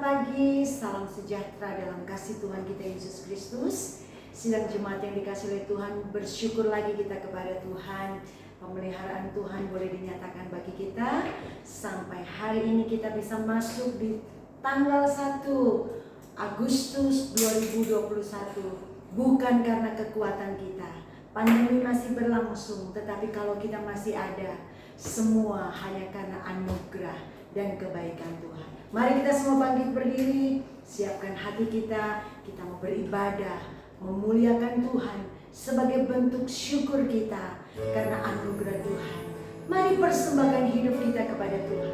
pagi, salam sejahtera dalam kasih Tuhan kita Yesus Kristus. Sidang jemaat yang dikasih oleh Tuhan, bersyukur lagi kita kepada Tuhan. Pemeliharaan Tuhan boleh dinyatakan bagi kita. Sampai hari ini kita bisa masuk di tanggal 1 Agustus 2021. Bukan karena kekuatan kita. Pandemi masih berlangsung, tetapi kalau kita masih ada, semua hanya karena anugerah dan kebaikan Tuhan. Mari kita semua bangkit berdiri, siapkan hati kita mau beribadah, memuliakan Tuhan sebagai bentuk syukur kita karena anugerah Tuhan. Mari persembahkan hidup kita kepada Tuhan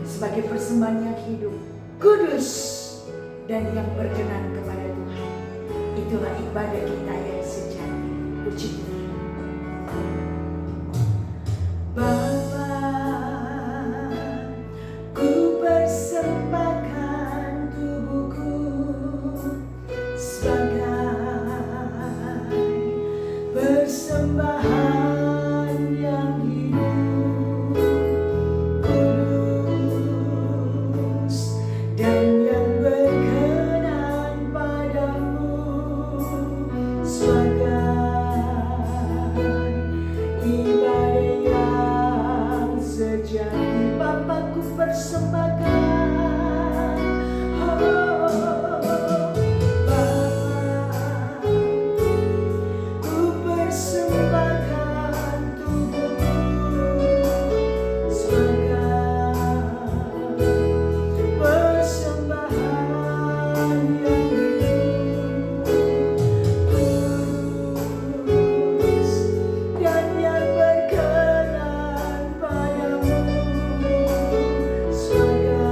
sebagai persembahan yang hidup, kudus, dan yang berkenan kepada Tuhan. Itulah ibadah kita yang sejati. Puji Tuhan. Bapa, ku persembahkan tubuhku sebagai persembahan yang hidup, kudus, dan yang berkenan padamu sebagai ibadah yang sejati. Bapakku persembahkan, ku persembahkan tubuhku sebagai persembahan yang hidup, kudus, dan yang berkenan padamu sebagai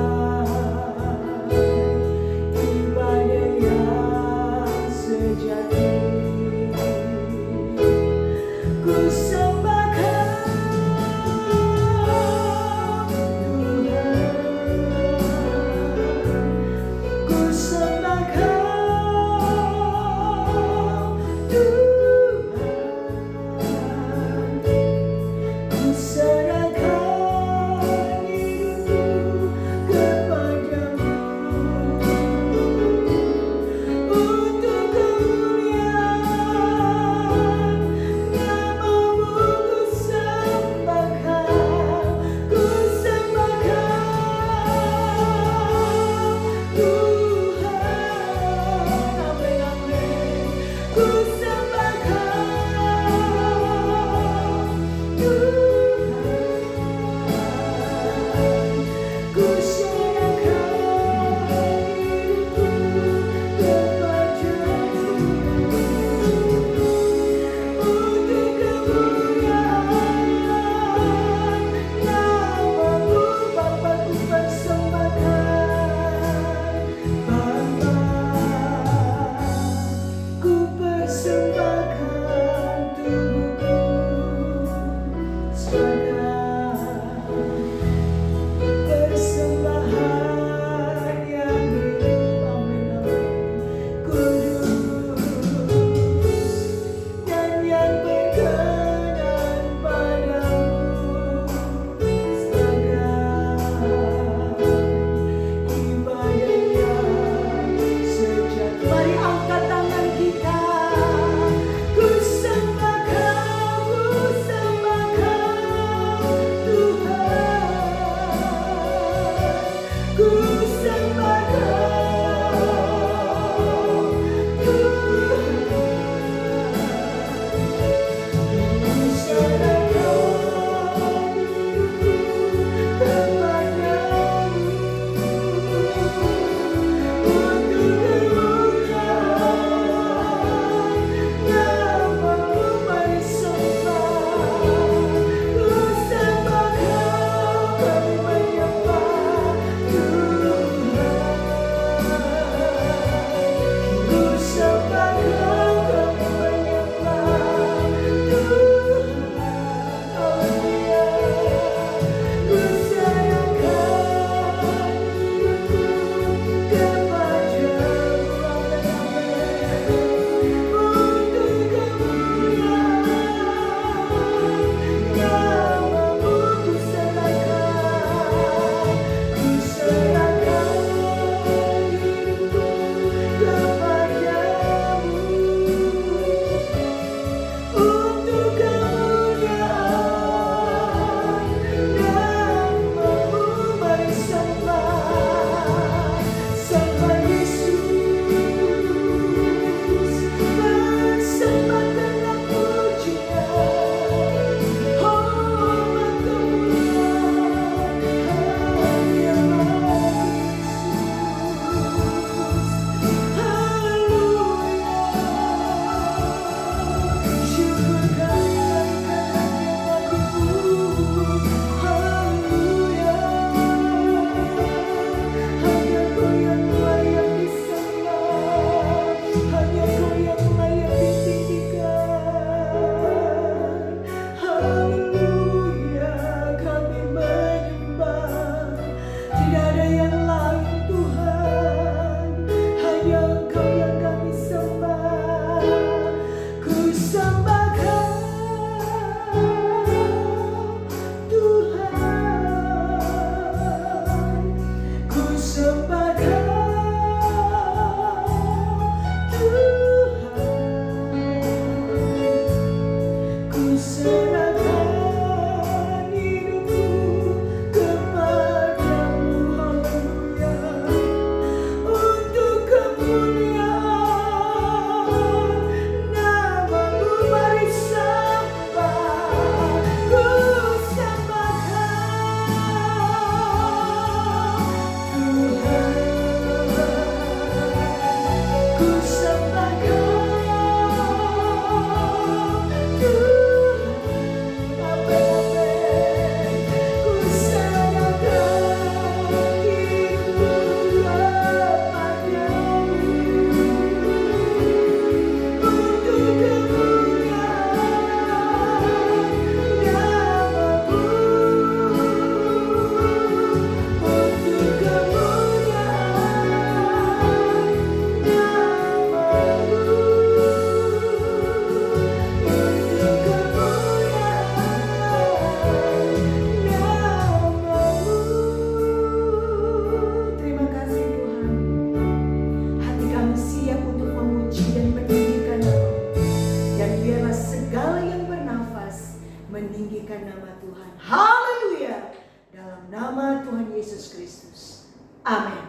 Amin.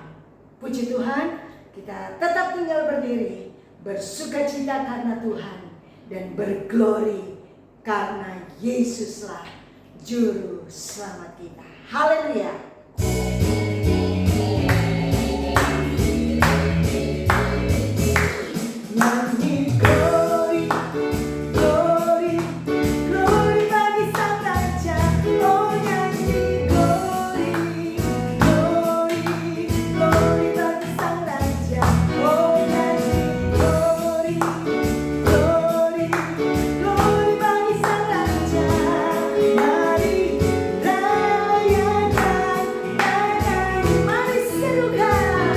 Puji Tuhan, kita tetap tinggal berdiri, bersukacita karena Tuhan, dan berglori karena Yesuslah Juru Selamat kita. Haleluya. Nyanyi glory, glory, glory bagi Sang Raja. Oh nyanyi glory, glory, glory bagi Sang Raja. Oh nyanyi glory, glory, glory bagi Sang Raja. Mari rayakan, mari serukan,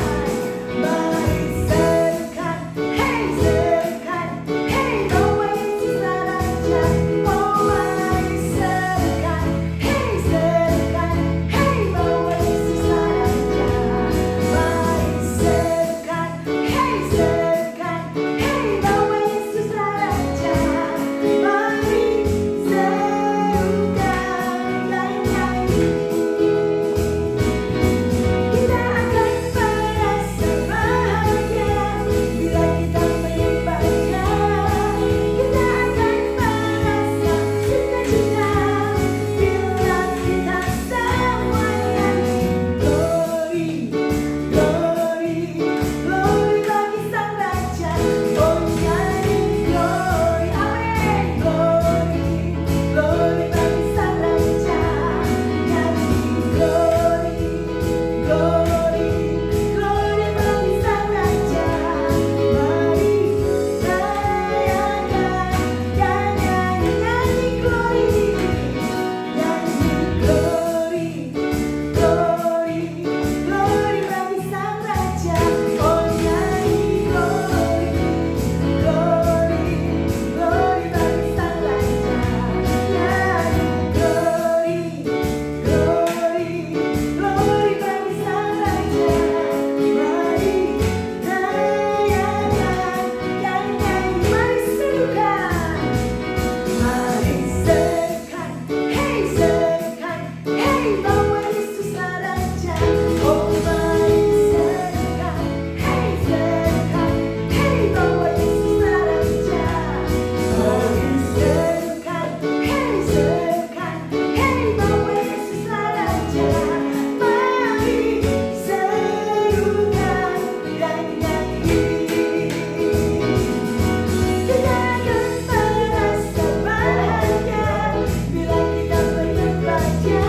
mari serukan, hey serukan, hey bahwa Yesuslah Raja. Oh mari serukan, hey serukan, hey bahwa Yesuslah Raja. Mari serukan, hey serukan, hey bahwa Yesuslah Raja. Mari serukan dan nyanyi. Kita akan merasa bahagia bila kita menyembahnya. Kita akan merasa sukacita bila kita semua nyanyi. Glory, glory, glory bagi Sang Raja. Oh nyanyi glory, amin. Glory, glory bagi Sang Raja. Nyanyi glory, glory, glory bagi Sang Raja. Mari rayakan dan nyanyi glory, nyanyi glory, glory, glory bagi Sang Raja. Oh nyanyi glory, glory, glory bagi Sang Raja. Nyanyi glory, glory, glory bagi Sang Raja. Mari rayakan dan nyanyi, mari serukan, mari serukan, hey serukan, hey bahwa Yesuslah Raja. Oh mari serukan, hey serukan, hey bahwa Yesuslah Raja. Mari serukan, hey serukan, hey bahwa Yesuslah Raja. Mari serukan dan nyanyi. Kita akan merasa bahagia bila kita menyembahnya.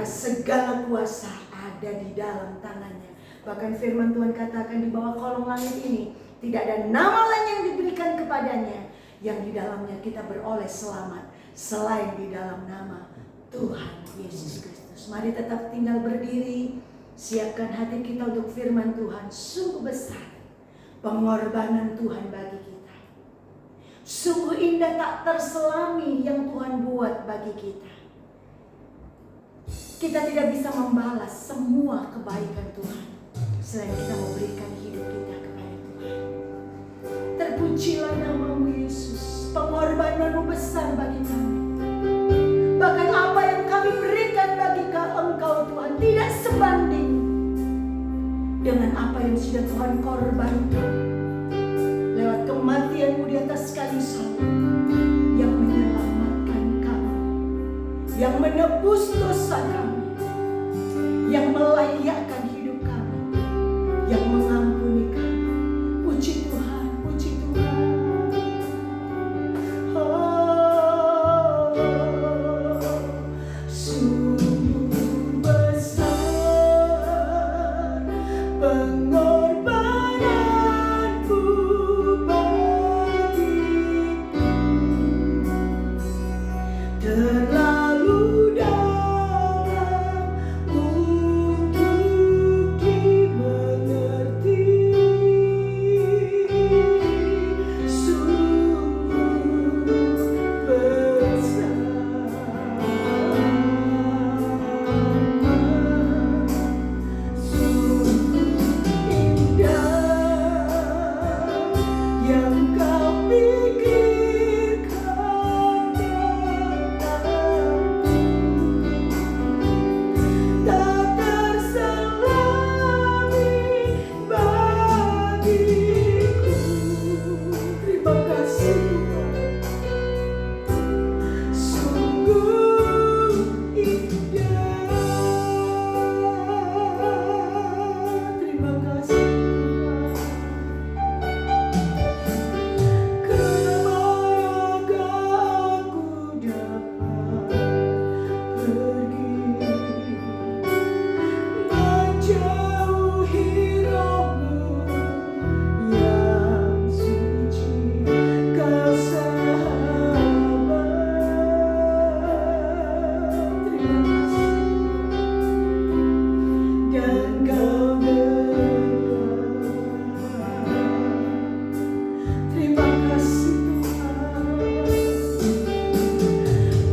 karena segala kuasa ada di dalam tangannya. Bahkan firman Tuhan katakan di bawah kolong langit ini tidak ada nama lain yang diberikan kepadanya yang di dalamnya kita beroleh selamat selain di dalam nama Tuhan Yesus Kristus. Mari tetap tinggal berdiri, siapkan hati kita untuk firman Tuhan. Sungguh besar pengorbanan Tuhan bagi kita. Sungguh indah tak terselami yang Tuhan buat bagi kita. Kita tidak bisa membalas semua kebaikan Tuhan selain kita memberikan hidup kita kepada Tuhan. Terpujilah nama-Mu Yesus. Pengorbananmu besar bagi kami. Bahkan apa yang kami berikan bagi Engkau Tuhan tidak sebanding dengan apa yang sudah Tuhan korbankan lewat kematian-Mu di atas kayu salib yang menyelamatkan kami, yang menebus dosa kami, yang melayakkan hidup kami, yang mengampuni kami. Puji Tuhan, puji Tuhan. Sungguh besar pengorbananmu bagiku, terlalu dalam untuk dimengerti. Sungguh besar, sungguh indah yang Kau pikirkan tentangku, tak terselami bagiku. Terima kasih Tuhan. Sungguh indah. Terima kasih Tuhan. Kemanakah aku dapat pergi menjauhi Roh-Mu yang suci, Kau sahabat. Terima kasih dan Kau dekat. Terima kasih Tuhan.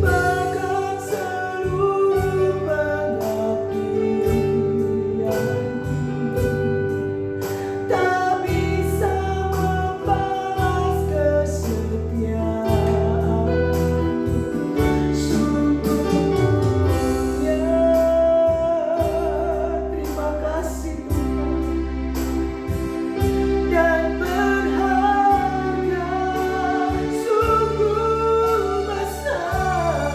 Bahkan seluruh pengabdianku tak bisa membalas kesetiaanmu. Sungguhnya terima kasih Tuhan. Dan berharga, sungguh besar,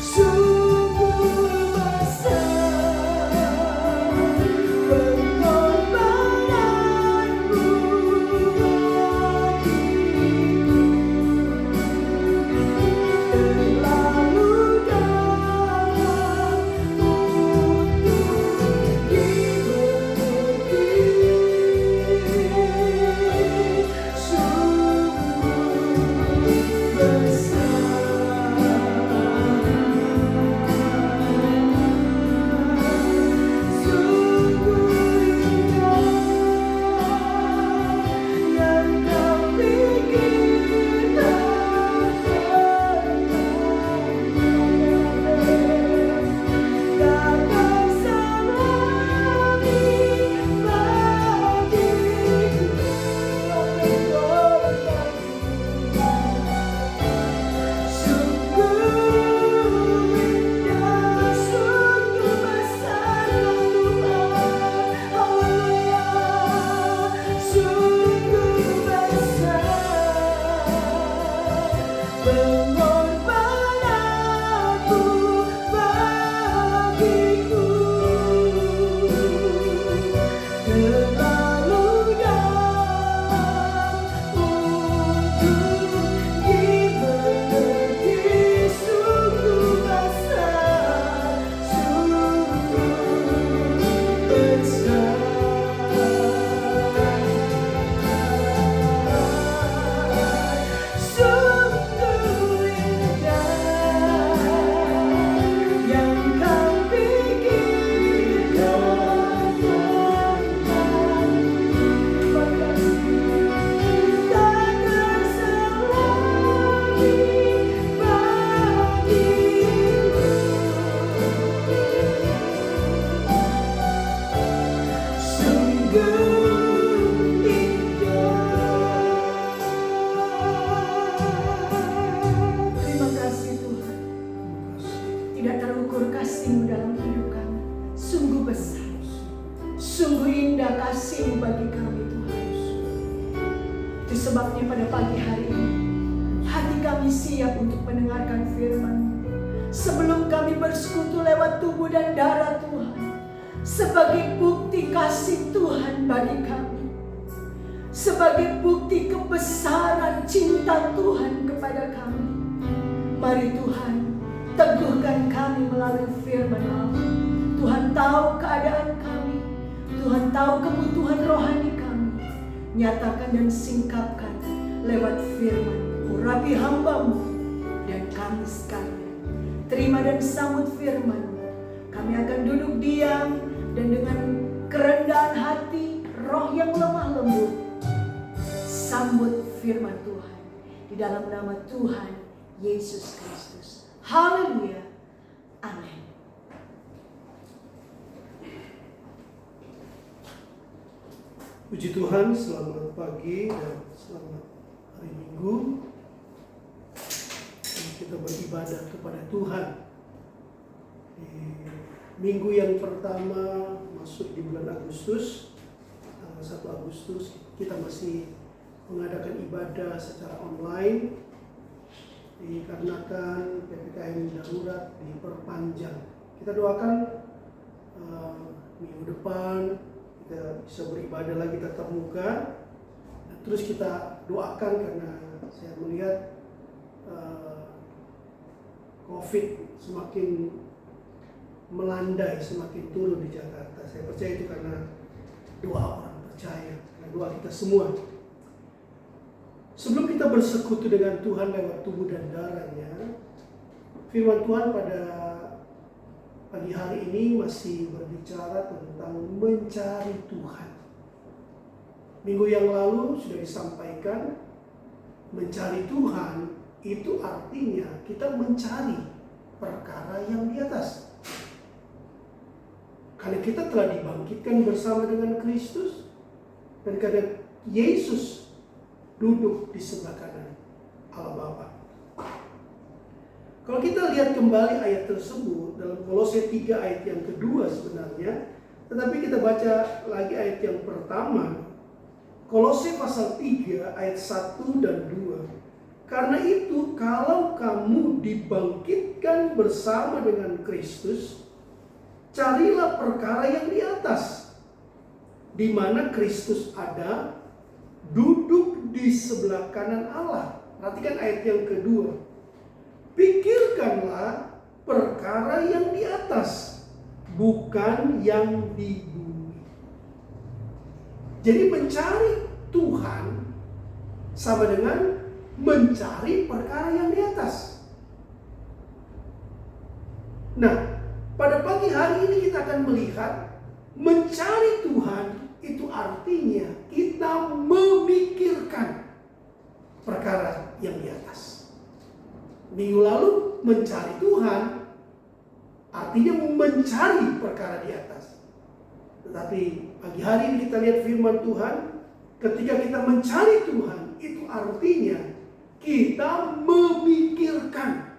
sungguh besar pengorbananmu bagiku, terlalu dalam untuk dimengerti. Sungguh besar, sungguh indah yang Kau pikirkan tentangku, tak terselami bagiku. Sungguh indah, sungguh besar Tuhan. Haleluya. Sungguh besar pengorbananmu bagiku, terlalu dalam untuk dimengerti. Sungguh besar, sebabnya pada pagi hari ini hati kami siap untuk mendengarkan firman-Mu. Sebelum kami bersekutu lewat tubuh dan darah Tuhan, sebagai bukti kasih Tuhan bagi kami, sebagai bukti kebesaran cinta Tuhan kepada kami. Mari Tuhan, teguhkan kami melalui firman-Mu. Tuhan tahu keadaan kami, Tuhan tahu kebutuhan rohani kami. Nyatakan dan singkapkan lewat firman-Mu. Urapi hamba-Mu dan kami sekalian. Terima dan sambut firman-Mu. Kami akan duduk diam dan dengan kerendahan hati, roh yang lemah lembut, sambut firman Tuhan di dalam nama Tuhan Yesus Kristus. Haleluya. Amin. Puji Tuhan, selamat pagi dan selamat hari Minggu. Kita beribadah kepada Tuhan di minggu yang pertama masuk di bulan Agustus, tanggal 1 Agustus. Kita masih mengadakan ibadah secara online dikarenakan PPKM darurat diperpanjang. Kita doakan minggu depan kita bisa beribadah lagi tatap muka. Terus kita doakan karena saya melihat COVID semakin melandai, semakin turun di Jakarta. Saya percaya itu karena doa orang percaya, karena doa kita semua. Sebelum kita bersekutu dengan Tuhan lewat tubuh dan darahnya, firman Tuhan pada pagi hari ini masih berbicara tentang mencari Tuhan. Minggu yang lalu sudah disampaikan, mencari Tuhan itu artinya kita mencari perkara yang di atas. Karena kita telah dibangkitkan bersama dengan Kristus, dan karena Yesus duduk di sebelah kanan Allah Bapa. Kalau kita lihat kembali ayat tersebut dalam Kolose 3 ayat yang kedua sebenarnya, tetapi kita baca lagi ayat yang pertama, Kolose pasal 3 ayat 1 dan 2. Karena itu, kalau kamu dibangkitkan bersama dengan Kristus, carilah perkara yang di atas, di mana Kristus ada, duduk di sebelah kanan Allah. Perhatikan ayat yang kedua. Pikirkanlah perkara yang di atas, bukan yang di bumi. Jadi mencari Tuhan sama dengan mencari perkara yang di atas. Nah, pada pagi hari ini kita akan melihat mencari Tuhan itu artinya kita memikirkan perkara yang di atas. Minggu lalu mencari Tuhan artinya mencari perkara di atas. Tetapi pagi hari ini kita lihat firman Tuhan, ketika kita mencari Tuhan itu artinya kita memikirkan.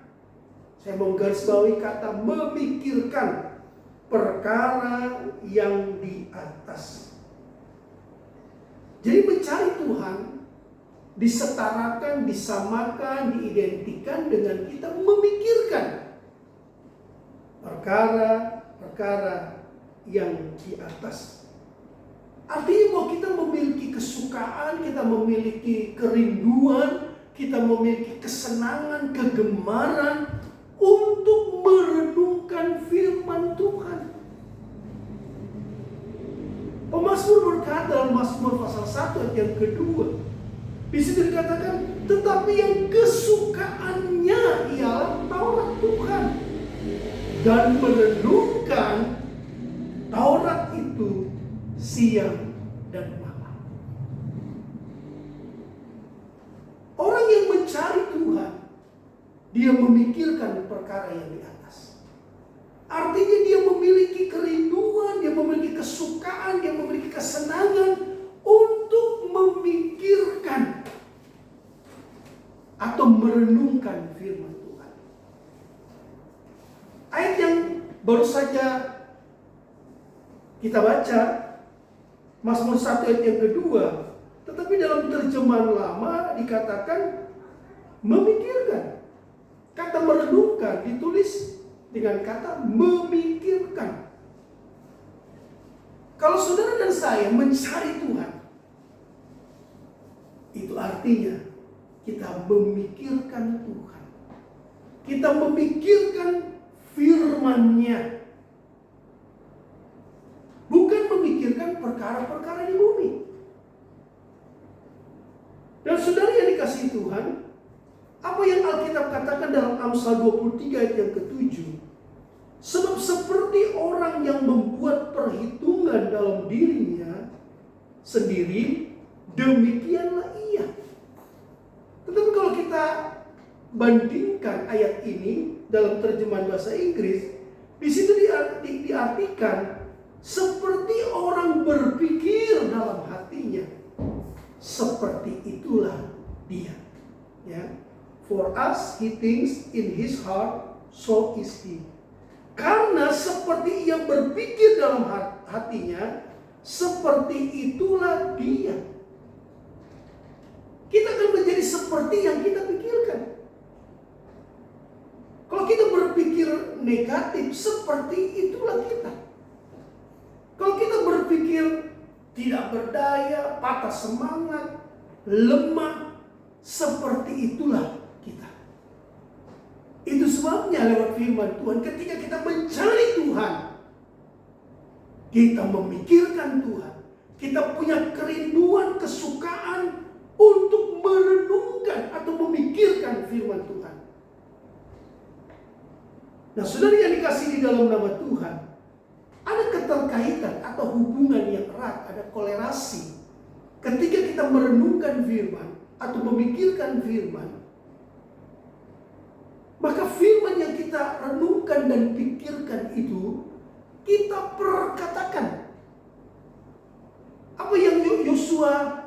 Saya mau garisbawahi kata memikirkan perkara yang di atas. Jadi mencari Tuhan disetarakan, disamakan, diidentikan dengan kita memikirkan perkara-perkara yang di atas. Artinya bahwa kita memiliki kesukaan, kita memiliki kerinduan, kita memiliki kesenangan, kegemaran untuk merenungkan firman Tuhan. Pemazmur berkata dalam Mazmur pasal 1 ayat yang kedua, di situ dikatakan, tetapi yang kesukaannya ialah Taurat Tuhan, dan merenungkan Taurat itu siang dan malam. Orang yang mencari Tuhan, dia memikirkan perkara yang di atas. Artinya dia memiliki kerinduan, dia memiliki kesukaan, dia memiliki kesenangan untuk memikirkan atau merenungkan firman Tuhan. Ayat yang baru saja kita baca, Mazmur 1 ayat yang kedua, Tetapi dalam terjemahan lama dikatakan memikirkan. Kata merenungkan ditulis dengan kata memikirkan. Kalau saudara dan saya mencari Tuhan, itu artinya kita memikirkan Tuhan. Kita memikirkan firman-Nya. Bukan memikirkan perkara-perkara di bumi. Dan saudara yang dikasihi Tuhan, apa yang Alkitab katakan dalam Amsal 23 ayat yang ke-7? Sebab seperti orang yang membuat perhitungan dalam dirinya sendiri, demikianlah ia. Tetapi kalau kita bandingkan ayat ini dalam terjemahan bahasa Inggris, di situ diartikan seperti orang berpikir dalam hatinya, seperti itulah dia. Ya, for us he thinks in his heart, so is he. Karena seperti ia berpikir dalam hatinya, seperti itulah dia. Kita akan menjadi seperti yang kita pikirkan. Kalau kita berpikir negatif, seperti itulah kita. Kalau kita berpikir tidak berdaya, patah semangat, lemah, seperti itulah kita. Itu sebabnya lewat firman Tuhan, ketika kita mencari Tuhan, kita memikirkan Tuhan, kita punya kerinduan, kesukaan untuk merenungkan atau memikirkan firman Tuhan. Nah, saudara yang dikasihi di dalam nama Tuhan, ada keterkaitan atau hubungan yang erat, ada kolerasi. Ketika kita merenungkan firman atau memikirkan firman, maka firman yang kita renungkan dan pikirkan itu kita perkatakan. Apa yang Yosua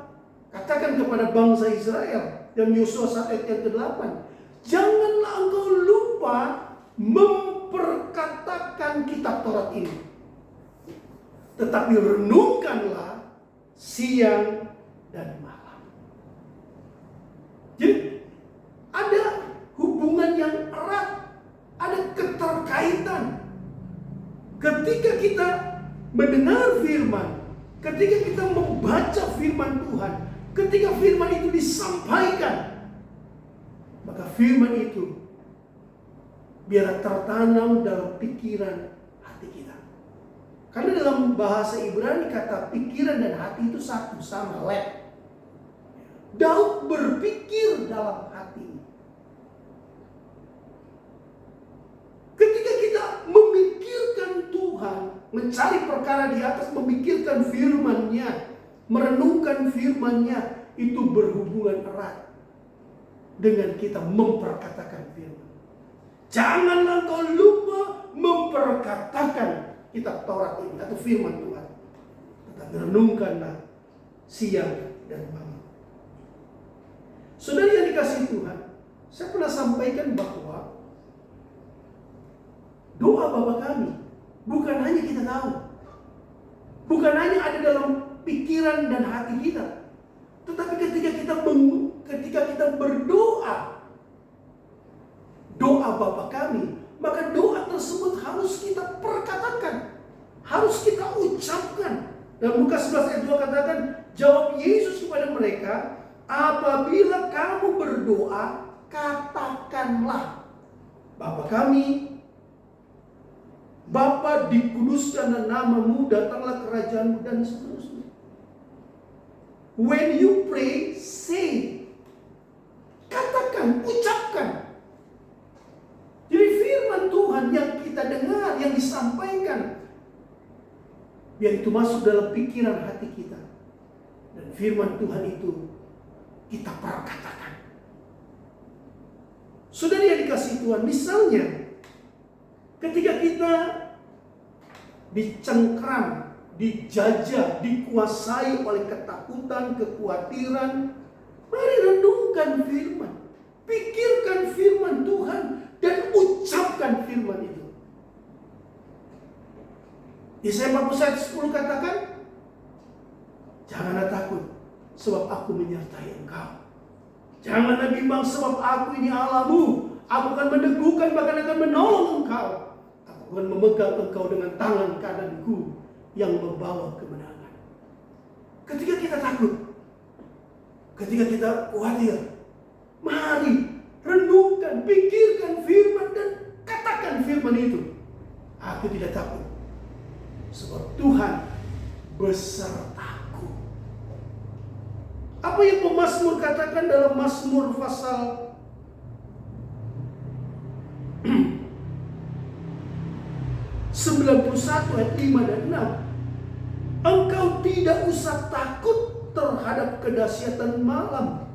katakan kepada bangsa Israel dalam Yosua 1 ayat yang ke-8, janganlah engkau lupa memperkatakan kitab Taurat ini, tetapi renungkanlah siang dan malam. Jadi ada hubungan yang erat, ada keterkaitan. Ketika kita mendengar firman, ketika kita membaca firman Tuhan, ketika firman itu disampaikan, maka firman itu biar tertanam dalam pikiran hati kita. Karena dalam bahasa Ibrani kata pikiran dan hati itu satu, sama, lep. Daud berpikir dalam hati. Ketika kita memikirkan Tuhan, mencari perkara di atas, memikirkan firman-Nya, merenungkan firman-Nya, itu berhubungan erat dengan kita memperkatakan firman. Janganlah kau lupa memperkatakan kitab Taurat ini atau firman Tuhan, tetapi renungkanlah siang dan malam. Saudara yang dikasihi Tuhan, saya pernah sampaikan bahwa doa Bapa kami bukan hanya kita tahu, bukan hanya ada dalam pikiran dan hati kita, tetapi ketika kita berdoa, doa Bapa kami, maka doa tersebut harus kita perkatakan, harus kita ucapkan. Dalam Lukas 11 ayat 2 katakan, jawab Yesus kepada mereka, apabila kamu berdoa, katakanlah, Bapa kami, Bapa, dikuduskanlah namamu, datanglah kerajaanmu, dan seterusnya. When you pray, say. Katakan, ucapkan. Jadi firman Tuhan yang kita dengar, yang disampaikan, biar itu masuk dalam pikiran hati kita. Dan firman Tuhan itu kita perkatakan. Saudara yang dikasihi Tuhan, misalnya ketika kita dicengkram, dijajah, dikuasai oleh ketakutan, kekhawatiran, mari renungkan firman, pikirkan firman Tuhan, dan ucapkan firman itu. Yesaya 41 ayat 10 katakan, janganlah takut, sebab aku menyertai engkau. Janganlah bimbang, sebab aku ini Allahmu. Aku akan meneguhkan, bahkan akan menolong engkau. Aku akan memegang engkau dengan tangan kananku yang membawa kemenangan. Ketika kita takut, ketika kita khawatir, mari renungkan, pikirkan firman dan katakan firman itu. Aku tidak takut, sebab Tuhan besertaku. Apa yang pemazmur katakan dalam Mazmur pasal 91 ayat 5 dan 6. Engkau tidak usah takut terhadap kedahsyatan malam,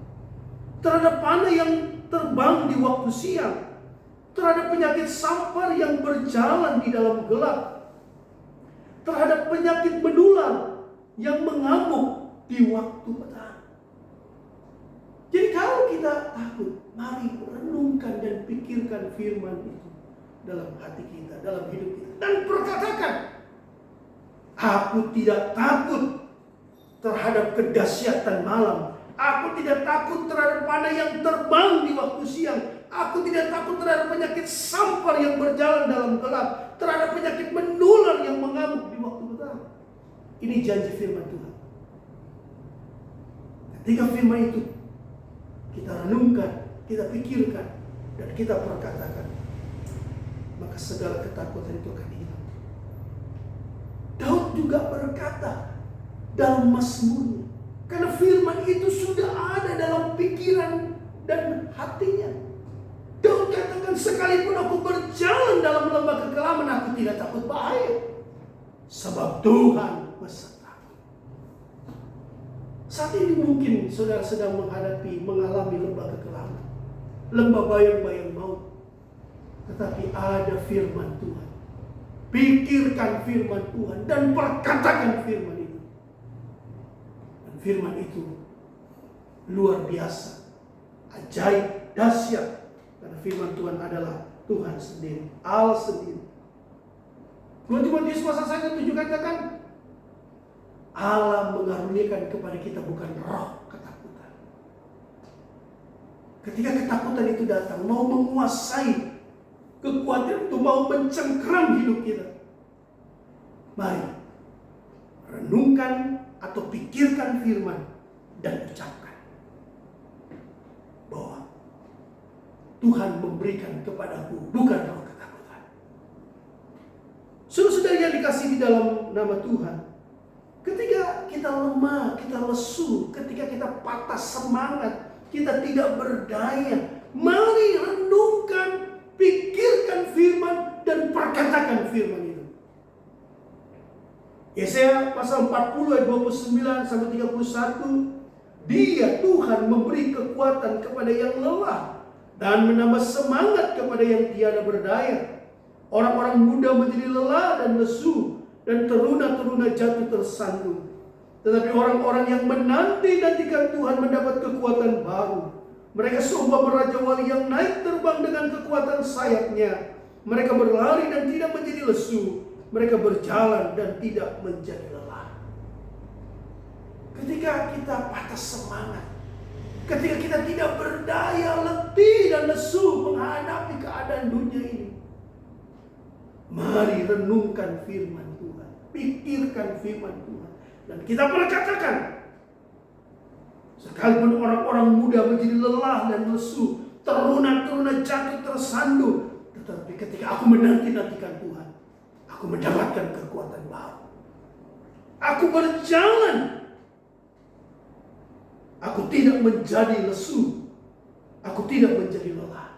terhadap panah yang terbang di waktu siang, terhadap penyakit sampar yang berjalan di dalam gelap, terhadap penyakit menular yang mengamuk di waktu petang. Jadi kalau kita takut, mari renungkan dan pikirkan firman itu dalam hati kita, dalam hidup kita, dan perkatakan, aku tidak takut terhadap kedahsyatan malam. Aku tidak takut terhadap panah yang terbang di waktu siang. Aku tidak takut terhadap penyakit sampar yang berjalan dalam gelap, terhadap penyakit menular yang mengamuk di waktu petang. Ini janji firman Tuhan. Ketika firman itu kita renungkan, kita pikirkan, dan kita perkatakan, maka segala ketakutan itu akan hilang. Daud juga berkata dalam Mazmurnya, karena firman itu sudah ada dalam pikiran dan hatinya. Daud katakan, sekalipun aku berjalan dalam lembah kekelaman, aku tidak takut bahaya, sebab Tuhan besertaku. Saat ini mungkin saudara sedang mengalami lembah kekelaman, lembah bayang-bayang maut. Tetapi ada firman Tuhan. Pikirkan firman Tuhan dan perkatakan firman itu. Dan firman itu luar biasa, ajaib, dahsyat. Karena firman Tuhan adalah Tuhan sendiri, Allah sendiri. 2 Timotius pasal 1:7 katakan, Allah mengaruniakan kepada kita bukan roh ketakutan. Ketika ketakutan itu datang, mau menguasai, kekhawatiran itu mau mencengkeram hidup kita, mari renungkan atau pikirkan firman dan ucapkan bahwa Tuhan memberikan kepadaku bukan roh ketakutan. Saudara-saudara yang dikasihi di dalam nama Tuhan, ketika kita lemah, kita lesu, ketika kita patah semangat, kita tidak berdaya, mari renungkan, pikirkan firman dan perkatakan firman itu. Yesaya pasal 40 ayat 29 sampai 31, Dia Tuhan memberi kekuatan kepada yang lelah dan menambah semangat kepada yang tiada berdaya. Orang-orang muda menjadi lelah dan lesu, dan teruna-teruna jatuh tersandung. Tetapi orang-orang yang menanti-nantikan Tuhan mendapat kekuatan baru. Mereka seumpama raja wali yang naik terbang dengan kekuatan sayapnya. Mereka berlari dan tidak menjadi lesu. Mereka berjalan dan tidak menjadi lelah. Ketika kita patah semangat, ketika kita tidak berdaya, letih dan lesu menghadapi keadaan dunia ini, mari renungkan firman Tuhan, pikirkan firman Tuhan, dan kita perkatakan, sekalipun orang-orang muda menjadi lelah dan lesu, teruna-teruna jatuh tersandung, tetapi ketika aku menanti-nantikan Tuhan, aku mendapatkan kekuatan baru. Aku berjalan, aku tidak menjadi lesu, aku tidak menjadi lelah.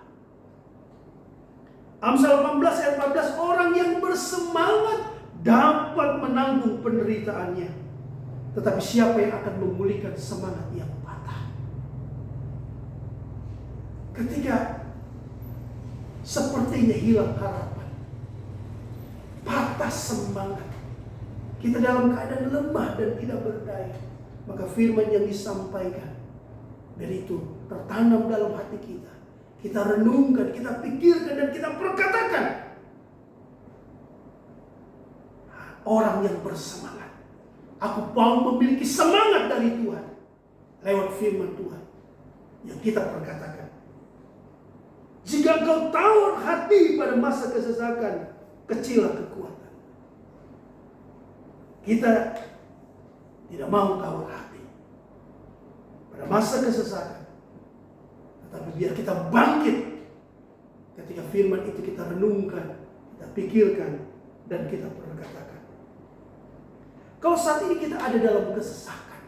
Amsal 18 ayat 14, orang yang bersemangat dapat menanggung penderitaannya, tetapi siapa yang akan memulihkan semangat yang patah? Ketika sepertinya hilang harapan, patah semangat, kita dalam keadaan lemah dan tidak berdaya, maka firman yang disampaikan dari itu tertanam dalam hati kita. Kita renungkan, kita pikirkan, dan kita perkatakan. Orang yang bersemangat, aku mau memiliki semangat dari Tuhan. lewat firman Tuhan yang kita perkatakan. Jika engkau tawar hati pada masa kesesakan, kecillah kekuatan. Kita tidak mau tawar hati pada masa kesesakan, tetapi biar kita bangkit ketika firman itu kita renungkan, kita pikirkan, dan kita perkatakan. Kalau saat ini kita ada dalam kesesakan,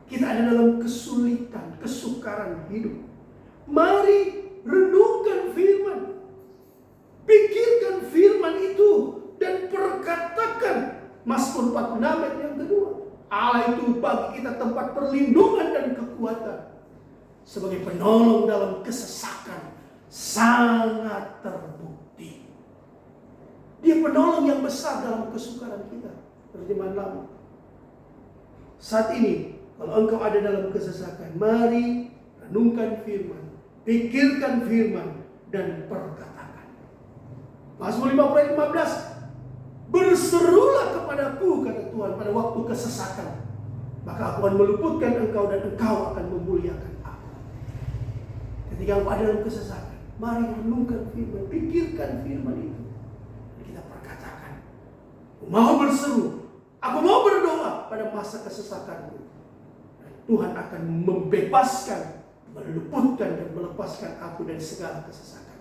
kita ada dalam kesulitan, kesukaran hidup, mari renungkan firman, pikirkan firman itu, dan perkatakan. Mazmur 46 ayat yang kedua, Allah itu bagi kita tempat perlindungan dan kekuatan, sebagai penolong dalam kesesakan, sangat terbukti. Dia penolong yang besar dalam kesukaran kita. Terjemahan lama. Saat ini, kalau engkau ada dalam kesesakan, mari renungkan firman, pikirkan firman, dan perkatakan. Mazmur 50 ayat 15, berserulah kepadaku, kata Tuhan, pada waktu kesesakan, maka aku akan meluputkan engkau dan engkau akan memuliakan aku. Ketika engkau ada dalam kesesakan, mari renungkan firman, pikirkan firman itu. Dan kita perkatakan, aku mau berseru, aku mau berdoa pada masa kesesakanku. Dan Tuhan akan membebaskan, meluputkan, dan melepaskan aku dari segala kesesakan.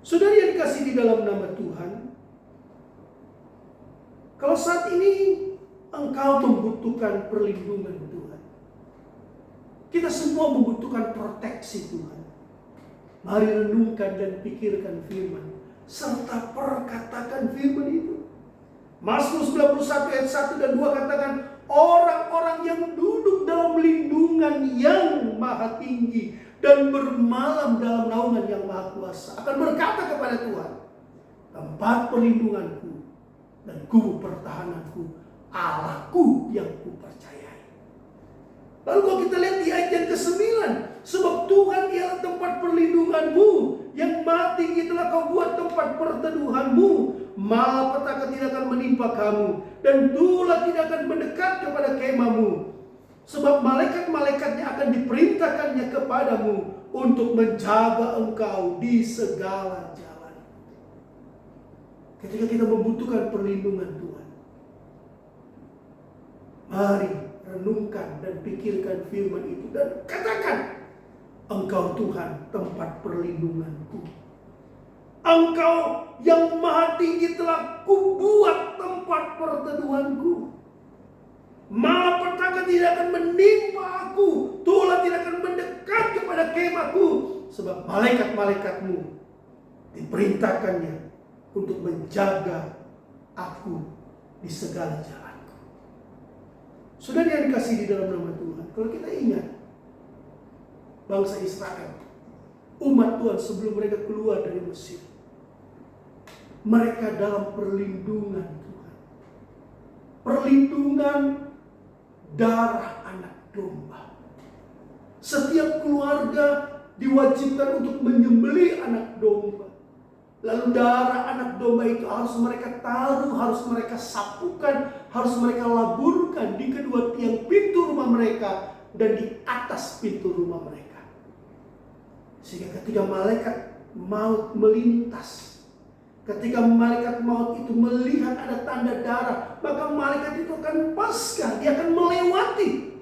Saudara yang dikasihi di dalam nama Tuhan, kalau saat ini engkau membutuhkan perlindungan Tuhan, kita semua membutuhkan proteksi Tuhan. Mari renungkan dan pikirkan firman, serta perkatakan firman itu. Mazmur 91 ayat 1 dan 2 katakan, orang-orang yang duduk dalam lindungan yang maha tinggi dan bermalam dalam naungan yang maha kuasa akan berkata kepada Tuhan, tempat perlindunganku dan gubuk pertahananku, Allahku yang kupercayai. Lalu kalau kita lihat di ayat yang ke-9, sebab Tuhan ialah tempat perlindunganmu, yang maha tinggi telah kau buat tempat perteduhanmu, malapetaka tidak akan menimpa kamu, dan tulah tidak akan mendekat kepada kemahmu. Sebab malaikat-malaikatnya akan diperintahkannya kepadamu untuk menjaga engkau di segala jalan. Ketika kita membutuhkan perlindungan Tuhan, mari renungkan dan pikirkan firman itu dan katakan, engkau Tuhan tempat perlindunganku. Engkau yang maha tinggi telah kubuat tempat perteduhanku. Malapetaka tidak akan menimpa aku, tulah tidak akan mendekat kepada kemahku, sebab malaikat-malaikatmu diperintahkannya untuk menjaga aku di segala jalanku. Saudara yang dikasihi di dalam nama Tuhan, kalau kita ingat bangsa Israel, umat Tuhan sebelum mereka keluar dari Mesir, mereka dalam perlindungan Tuhan, perlindungan darah anak domba. Setiap keluarga diwajibkan untuk menyembelih anak domba. Lalu darah anak domba itu harus mereka taruh, harus mereka sapukan, harus mereka laburkan di kedua tiang pintu rumah mereka dan di atas pintu rumah mereka. Sehingga ketika malaikat maut melintas, ketika malaikat maut itu melihat ada tanda darah, maka malaikat itu akan pasca, dia akan melewati.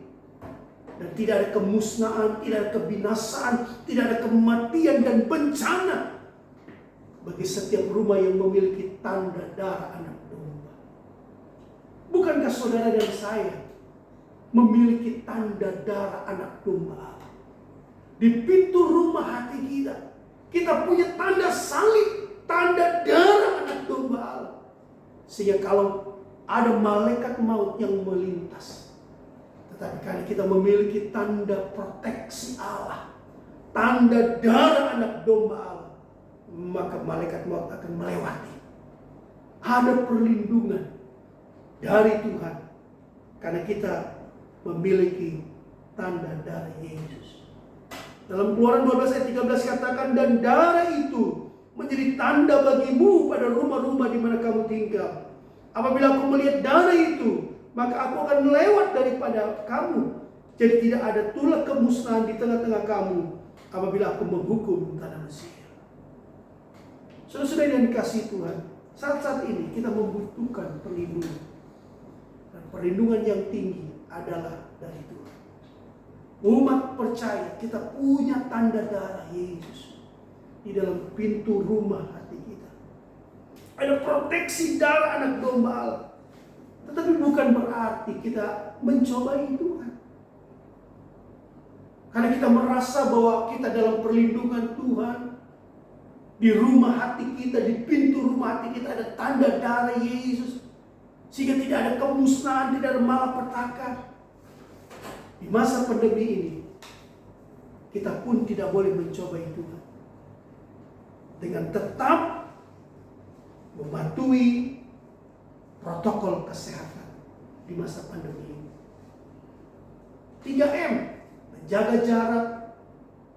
Dan tidak ada kemusnahan, tidak ada kebinasaan, tidak ada kematian dan bencana bagi setiap rumah yang memiliki tanda darah anak domba. Bukankah saudara dan saya memiliki tanda darah anak domba? Di pintu rumah hati kita, kita punya tanda salib, tanda darah anak domba Allah. Sehingga kalau ada malaikat maut yang melintas, tetapi karena kita memiliki tanda proteksi Allah, tanda darah anak domba Allah, maka malaikat maut akan melewati. Ada perlindungan dari Tuhan karena kita memiliki tanda darah Yesus. Dalam Keluaran 12 ayat 13 katakan, dan darah itu menjadi tanda bagimu pada rumah-rumah di mana kamu tinggal. Apabila aku melihat darah itu, maka aku akan lewat daripada kamu. Jadi tidak ada tulah kemusnahan di tengah-tengah kamu apabila aku menghukum tanah Mesir. Saudara-saudara yang dikasihi Tuhan, saat-saat ini kita membutuhkan perlindungan. Dan perlindungan yang tinggi adalah dari Tuhan. Umat percaya kita punya tanda darah Yesus di dalam pintu rumah hati kita. Ada proteksi darah anak domba Allah. Tetapi bukan berarti kita mencobai Tuhan. Karena kita merasa bahwa kita dalam perlindungan Tuhan. Di rumah hati kita, di pintu rumah hati kita ada tanda darah Yesus. Sehingga tidak ada kemusnahan, tidak ada malapetaka. Di masa pandemi ini, kita pun tidak boleh mencobai Tuhan. Dengan tetap mematuhi protokol kesehatan di masa pandemi ini. 3M, menjaga jarak,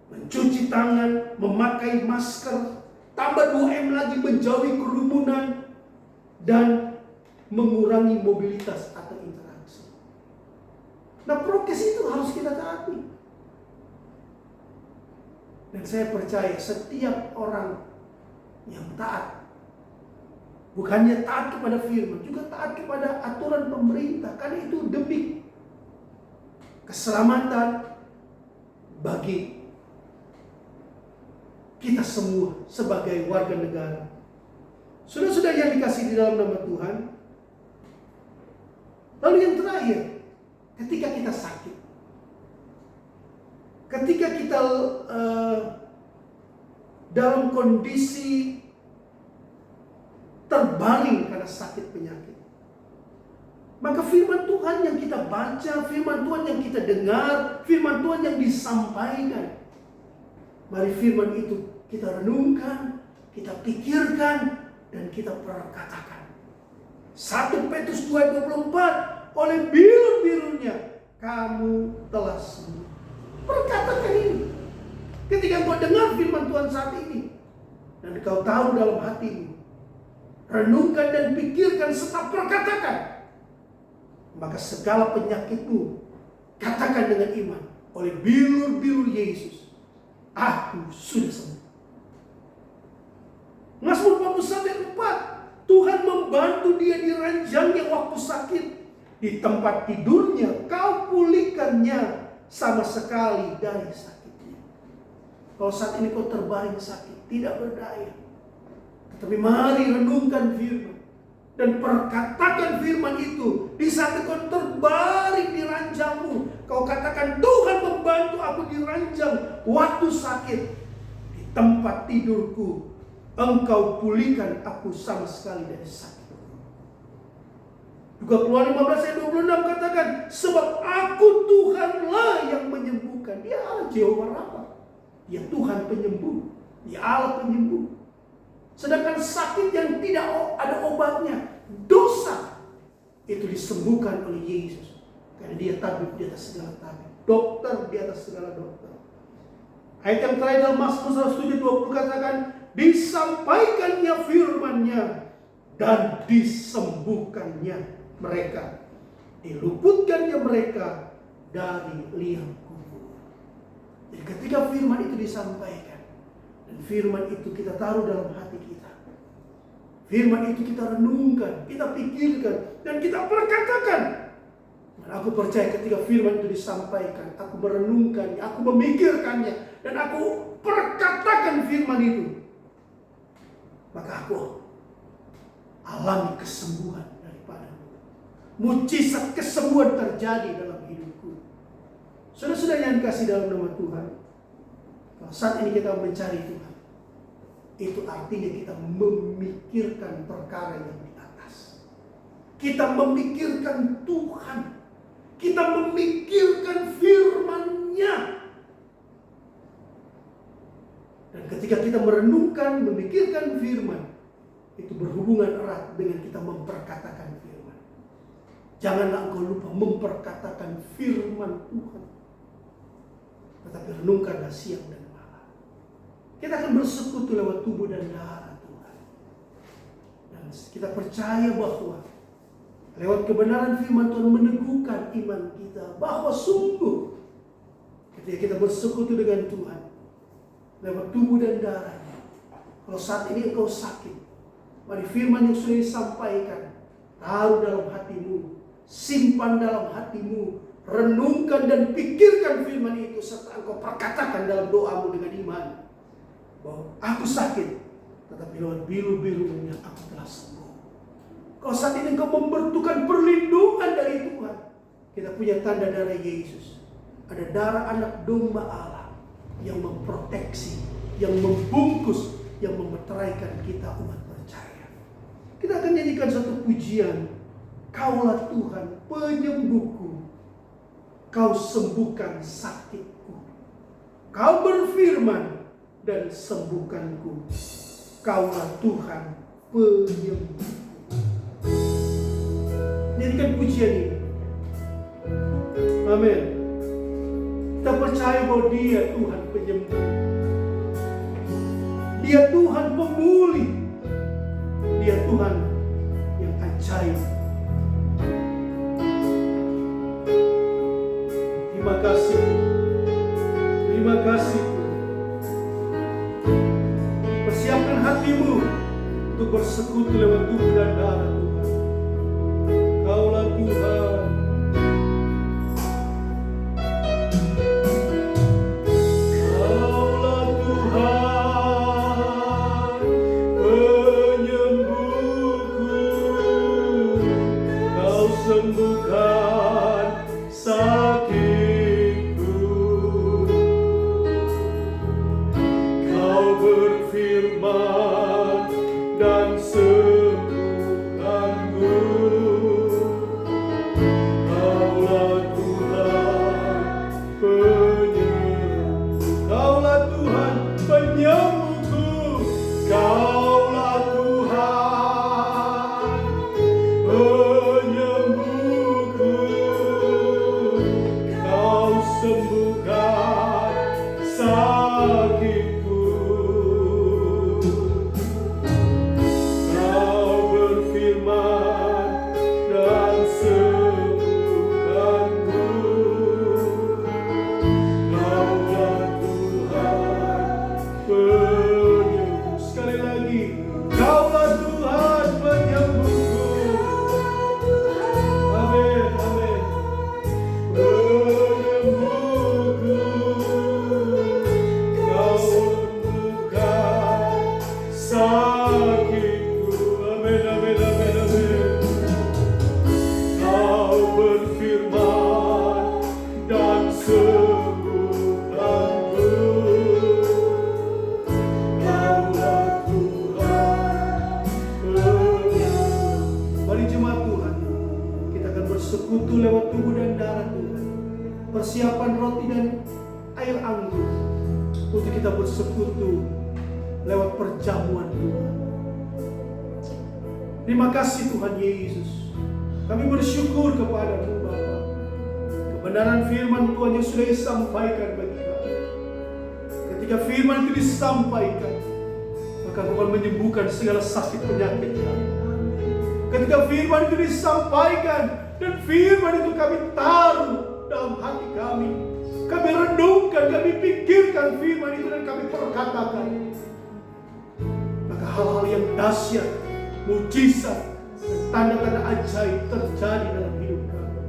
mencuci tangan, memakai masker, tambah 2M lagi menjauhi kerumunan dan mengurangi mobilitas atau interaksi. Nah, prokes itu harus kita taati. Dan saya percaya setiap orang yang taat, bukannya taat kepada firman, juga taat kepada aturan pemerintah, karena itu demi keselamatan bagi kita semua sebagai warga negara. Saudara-saudara yang dikasihi di dalam nama Tuhan. Lalu yang terakhir, ketika kita sakit, ketika kita dalam kondisi terbaring karena sakit penyakit, maka firman Tuhan yang kita baca, firman Tuhan yang kita dengar, firman Tuhan yang disampaikan, mari firman itu kita renungkan, kita pikirkan, dan kita perkatakan. 1 Petrus 2:24, oleh bilur-bilurnya kamu telah sembuh. Perkatakan ini. Ketika engkau dengar firman Tuhan saat ini, dan engkau tahu dalam hatimu, renungkan dan pikirkan serta perkatakan, maka segala penyakitmu katakan dengan iman, oleh bilur-bilur Yesus aku sudah sembuh. Mazmur 41:4, Tuhan membantu dia di ranjangnya waktu sakit. Di tempat tidurnya kau pulihkannya sama sekali dari sakitnya. Kalau saat ini kau terbaring sakit, tidak berdaya, tetapi mari renungkan firman dan perkatakan firman itu. Di saat kau terbaring di ranjangmu, kau katakan, Tuhan membantu aku di ranjang waktu sakit. Di tempat tidurku engkau pulihkan aku sama sekali dari sakit. Juga Keluaran 15:26 katakan, sebab aku Tuhanlah yang menyembuhkan. Dia Allah Jehovah Rafa. Dia Tuhan penyembuh. Dia Allah penyembuh. Sedangkan sakit yang tidak ada obatnya, dosa, itu disembuhkan oleh Yesus. Karena dia tabib di atas segala tabib, dokter di atas segala dokter. Ayat yang terakhir dalam Mazmur 107:20 katakan, disampaikannya firman-Nya dan disembuhkannya mereka, diluputkannya mereka dari liang kubur. Jadi ketika firman itu disampaikan, dan firman itu kita taruh dalam hati kita, firman itu kita renungkan, kita pikirkan, dan kita perkatakan. Dan aku percaya ketika firman itu disampaikan, aku merenungkannya, aku memikirkannya, dan aku perkatakan firman itu, maka aku alami kesembuhan daripadamu. Mujizat kesembuhan terjadi dalam hidupku. Saudara-saudara yang dikasih dalam nama Tuhan, kalau saat ini kita mencari Tuhan, itu artinya kita memikirkan perkara yang di atas. Kita memikirkan Tuhan. Kita memikirkan firman-Nya. Dan ketika kita merenungkan, memikirkan firman, itu berhubungan erat dengan kita memperkatakan firman. Janganlah engkau lupa memperkatakan firman Tuhan, tetapi renungkanlah siang dan malam. Kita akan bersekutu lewat tubuh dan darah Tuhan. Dan kita percaya bahwa Lewat kebenaran firman Tuhan meneguhkan iman kita bahwa sungguh ketika kita bersekutu dengan Tuhan lewat tubuh dan darahnya. Kalau saat ini engkau sakit, mari firman yang sudah disampaikan taruh dalam hatimu, simpan dalam hatimu, renungkan dan pikirkan firman itu serta engkau perkatakan dalam doamu dengan iman bahwa aku sakit, tetapi lewat biru-birunya aku telah sembuh. Kalau saat ini engkau membutuhkan perlindungan dari Tuhan, kita punya tanda darah Yesus. Ada darah anak domba Allah yang memproteksi, yang membungkus, yang memeteraikan kita umat percaya. Kita akan nyanyikan satu pujian. Kaulah Tuhan penyembuhku, kau sembuhkan sakitku. Kau berfirman dan sembuhkanku. Kaulah Tuhan penyembuhku. Nyanyikan pujian ini. Amin. Kita percaya bahwa Dia Tuhan penyembuh. Dia Tuhan pemulih. Dia Tuhan yang ajaib. Terima kasih. Terima kasih. Persiapkan hatimu untuk bersekutu lewat tubuh dan darah Tuhan. Kaulah Tuhan. Kaulah Tuhan penyembuhku. Kau sembuhkan sakitku. Kau berfirman dan sembuhkanku. Kaulah Tuhan penyembuhku. Kaulah Tuhan penyembuhku. Kaulah Tuhan penyembuhku. Kau sembuhkan sakitku. Kau berfirman dan sembuhkanku. Kaulah Tuhan penyembuh. Sekali lagi, Kaulah Tuhan penyembuhku. Amin, amin. Penyembuhku. Kau sembuhkan sakitku. Amin, amin, amin, amin. Kau berfirman dan sembuhkanku. Kaulah Tuhan penyembuh. Mari jemaat Tuhan, kita akan bersekutu lewat tubuh dan darah Tuhan. Persiapan roti dan air anggur untuk kita bersekutu lewat perjamuan Tuhan. Terima kasih Tuhan Yesus. Kami bersyukur kepada-Mu Bapa. Kebenaran firman Tuhan yang sudah disampaikan bagi kami. Ketika firman itu disampaikan, maka Tuhan menyembuhkan segala sakit penyakit kami. Ketika firman itu disampaikan dan firman itu kami taruh dalam hati kami, kami renungkan, kami pikirkan firman itu dan kami perkatakan, maka hal-hal yang dahsyat, mujizat, dan tanda-tanda ajaib terjadi dalam hidup kami.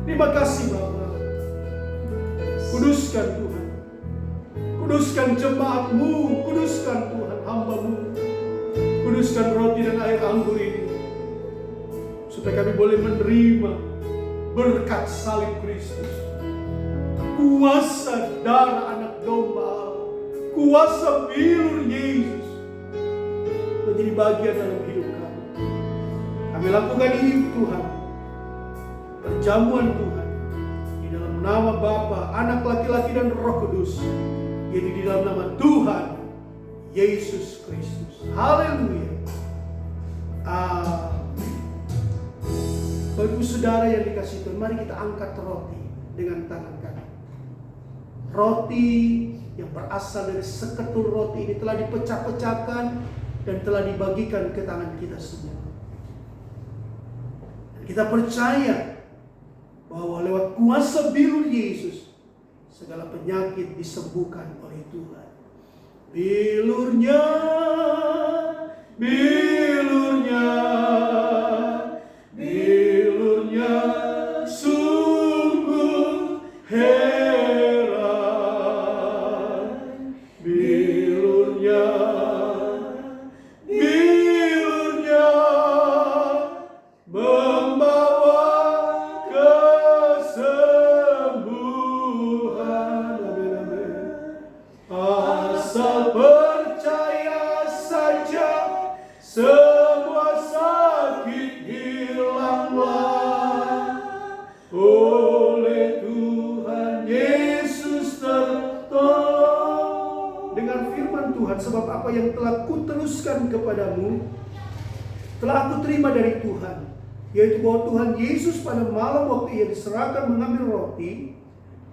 Terima kasih Bapa. Kuduskan Tuhan, kuduskan jemaat-Mu, kuduskan Tuhan hamba-Mu, kuduskan roti dan air anggur ini, supaya kami boleh menerima berkat salib Kristus, kuasa darah anak domba Allah, kuasa bilur Yesus menjadi bagian dalam hidup kami. Kami lakukan ini Tuhan, perjamuan Tuhan, di dalam nama Bapa, Anak laki-laki dan Roh Kudus, yaitu di dalam nama Tuhan Yesus Kristus. Haleluya. Amin. Bapak Ibu Saudara yang dikasihi Tuhan, mari kita angkat roti dengan tangan kami. Roti yang berasal dari seketul roti ini telah dipecah-pecahkan dan telah dibagikan ke tangan kita semua. kita percaya bahwa lewat kuasa bilur Yesus, segala penyakit disembuhkan oleh Tuhan. Bilurnya, bilurnya, bilurnya sungguh heran. Bilurnya, bilurnya membawa kesembuhan. Amin, amin. Asal percaya saja, semua sakit hilanglah. Oleh Tuhan Yesus tertolong. Dengan firman Tuhan, sebab apa yang telah kuteruskan kepadamu, telah aku terima dari Tuhan, yaitu bahwa Tuhan Yesus pada malam waktu ia diserahkan mengambil roti,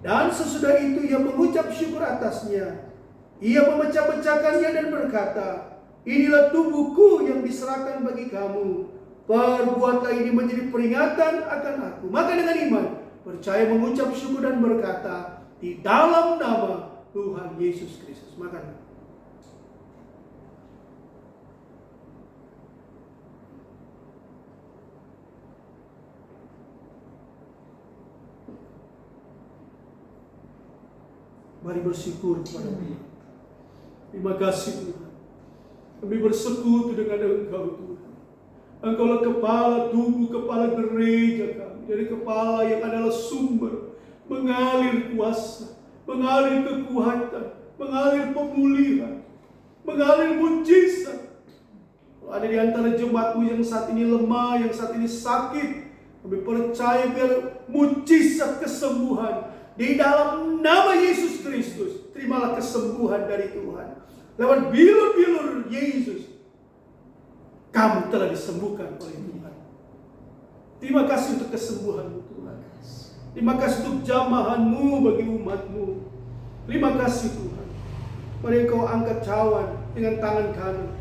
dan sesudah itu ia mengucap syukur atasnya. Ia memecah-pecahkannya dan berkata, inilah tubuhku yang diserahkan bagi kamu. Perbuatlah ini menjadi peringatan akan aku. Maka dengan iman, percaya mengucap syukur dan berkata, di dalam nama Tuhan Yesus Kristus. Makan. Mari bersyukur kepada Tuhan. Terima kasih Tuhan. Kami bersekutu dengan Engkau Tuhan. Engkaulah kepala tubuh, kepala gereja kami. Dari kepala yang adalah sumber, mengalir kuasa, mengalir kekuatan, mengalir pemulihan, mengalir mujizat. Kalau ada di antara jemaatmu yang saat ini lemah, yang saat ini sakit, kami percaya biar mujizat kesembuhan di dalam nama Yesus Kristus. Terimalah kesembuhan dari Tuhan. Lewat bilur-bilur Yesus, kamu telah disembuhkan oleh Tuhan. Terima kasih untuk kesembuhan-Mu Tuhan. Terima kasih untuk jamahan-Mu bagi umat-Mu. Terima kasih Tuhan. Mari Engkau angkat cawan dengan tangan kanan.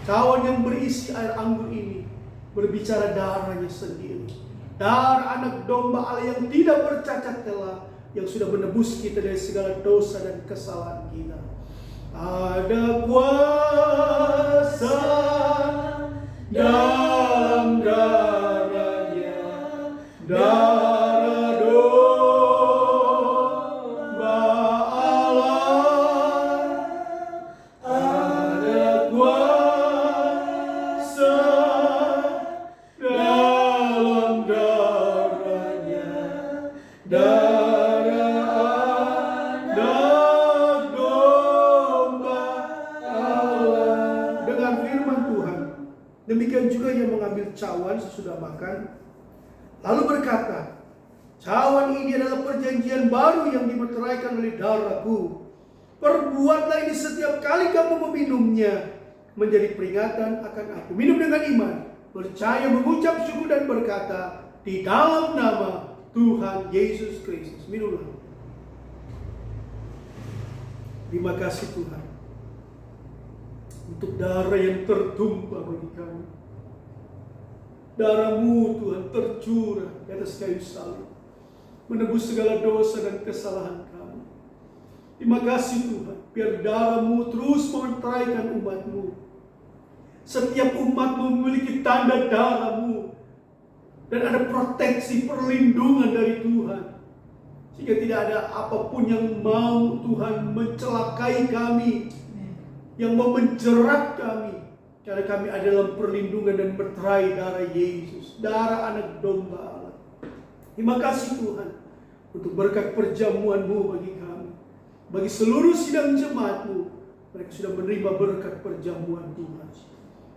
Cawan yang berisi air anggur ini berbicara darahnya sendiri. Darah anak domba Allah yang tidak bercacat celah, yang sudah menebus kita dari segala dosa dan kesalahan kita. Ada kuasa dalam darahnya, darah domba Allah. Ada kuasa dalam darahnya, darah anak domba Allah. Dengan firman Tuhan, demikian juga ia mengambil cawan sesudah makan, lalu berkata, cawan ini adalah perjanjian baru yang dimeteraikan oleh darahku. Perbuatlah ini setiap kali kamu meminumnya, menjadi peringatan akan aku. Minum dengan iman, percaya mengucap syukur dan berkata, di dalam nama Tuhan Yesus Kristus. Minumlah. Terima kasih Tuhan untuk darah yang tertumpah bagi kami. Darah-Mu Tuhan tercurah di atas kayu salib, menebus segala dosa dan kesalahan kami. Terima kasih Tuhan, biar darah-Mu terus memeteraikan umat-Mu. Setiap umat-Mu memiliki tanda darah-Mu, dan ada proteksi, perlindungan dari Tuhan, sehingga tidak ada apapun yang mau Tuhan mencelakai kami, yang mau menjerat kami, karena kami ada dalam perlindungan dan meterai darah Yesus, darah anak domba Allah. Terima kasih Tuhan untuk berkat perjamuan-Mu bagi kami, bagi seluruh sidang jemaat-Mu. Mereka sudah menerima berkat perjamuan Tuhan.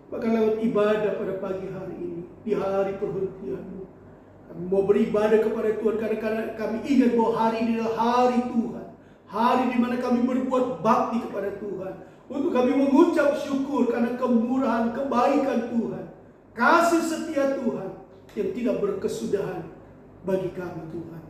Bahkan lewat ibadah pada pagi hari ini, di hari perhentian-Mu, kami mau beribadah kepada Tuhan karena kami ingat bahwa hari ini adalah hari Tuhan, hari di mana kami berbuat bakti kepada Tuhan. Untuk kami mengucap syukur karena kemurahan, kebaikan Tuhan, kasih setia Tuhan yang tidak berkesudahan bagi kami Tuhan.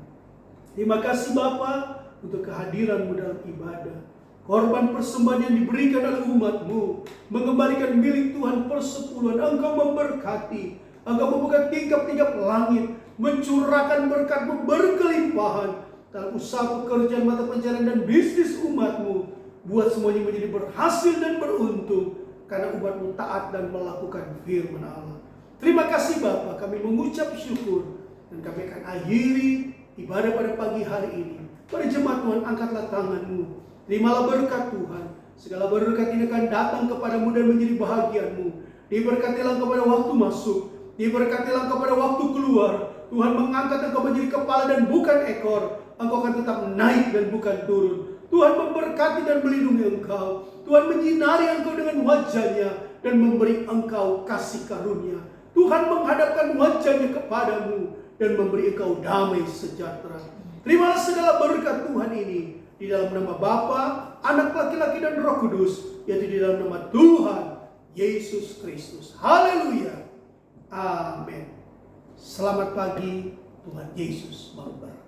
Terima kasih Bapa untuk kehadiran-Mu dalam ibadah. Korban persembahan yang diberikan oleh umat-Mu, mengembalikan milik Tuhan persepuluhan. Engkau memberkati, Engkau membuka tingkap-tingkap langit, mencurahkan berkat-Mu berkelimpahan dalam usaha pekerjaan, mata pencarian dan bisnis umat-Mu. Buat semuanya menjadi berhasil dan beruntung karena umat-Mu taat dan melakukan firman Allah. Terima kasih Bapa, kami mengucap syukur dan kami akan akhiri ibadah pada pagi hari ini. Pada jemaat Tuhan, angkatlah tangan-Mu, terimalah berkat Tuhan. Segala berkat ini akan datang kepadamu dan menjadi bahagian-Mu. Diberkatilah engkau pada waktu masuk, diberkatilah engkau pada waktu keluar. Tuhan mengangkat engkau menjadi kepala dan bukan ekor. Engkau akan tetap naik dan bukan turun. Tuhan memberkati dan melindungi engkau. Tuhan menyinari engkau dengan wajah-Nya dan memberi engkau kasih karunia. Tuhan menghadapkan wajah-Nya kepadamu dan memberi engkau damai sejahtera. Terimalah segala berkat Tuhan ini di dalam nama Bapa, Anak laki-laki dan Roh Kudus, yaitu di dalam nama Tuhan Yesus Kristus. Haleluya. Amin. Selamat pagi, Tuhan Yesus memberkati.